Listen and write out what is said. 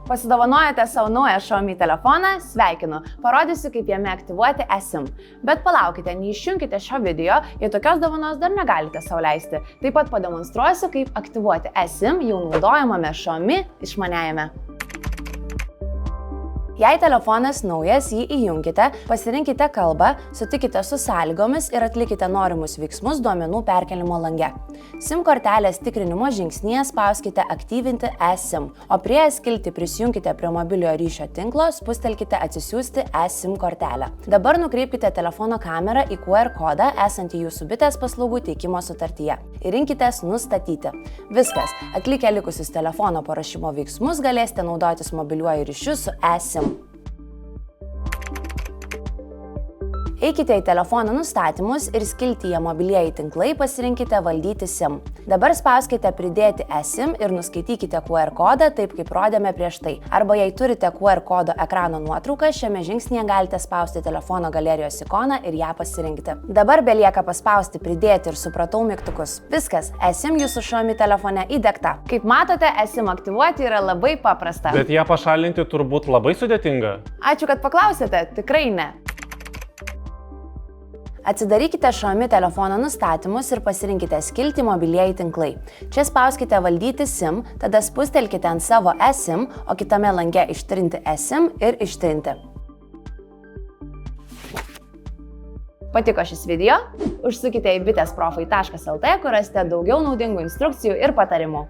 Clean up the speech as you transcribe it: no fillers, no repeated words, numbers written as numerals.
Pasidovanojate savo naują Xiaomi telefoną, sveikinu, parodysiu, kaip jame aktyvuoti eSIM. Bet palaukite, neišjunkite šio video, jei tokios dovanos dar negalite sau leisti. Taip pat pademonstruosiu, kaip aktyvuoti eSIM jau naudojamame Xiaomi išmaniajame. Jei telefonas naujas, jį įjunkite, pasirinkite kalbą, sutikite su sąlygomis ir atlikite norimus veiksmus duomenų perkelimo lange. SIM kortelės tikrinimo žingsnyje spauskite aktyvinti eSIM, o prie skiltį prisijungkite prie mobiliojo ryšio tinklo, spustelkite atsisiųsti eSIM kortelę. Dabar nukreipkite telefono kamerą į QR kodą esantį jūsų bitės paslaugų teikimo sutartyje. Rinkitės nustatyti. Viskas, atlikę likusius telefono parašymo veiksmus galėsite naudotis mobiliuoju ryšiu su eSIM. Eikite į telefono nustatymus ir skiltyje mobilieji tinklai pasirinkite valdyti SIM. Dabar spauskite pridėti eSIM ir nuskaitykite QR kodą taip, kaip rodėme prieš tai. Arba jei turite QR kodo ekrano nuotrauką, šiame žingsnyje galite spausti telefono galerijos ikoną ir ją pasirinkti. Dabar belieka paspausti pridėti ir supratau mygtukus. Viskas, eSIM jūsų Xiaomi telefone įdiegta. Kaip matote, eSIM aktyvuoti yra labai paprasta. Bet ją pašalinti turbūt labai sudėtinga. Ačiū, kad paklausėte, tikrai ne. Atsidarykite Xiaomi telefono nustatymus ir pasirinkite skiltį mobilieji tinklai. Čia spauskite valdyti SIM, tada spustelkite ant savo eSIM, o kitame lange ištrinti eSIM ir ištrinti. Patiko šis video? Užsukite į bitesprofai.lt, kur rasite daugiau naudingų instrukcijų ir patarimų.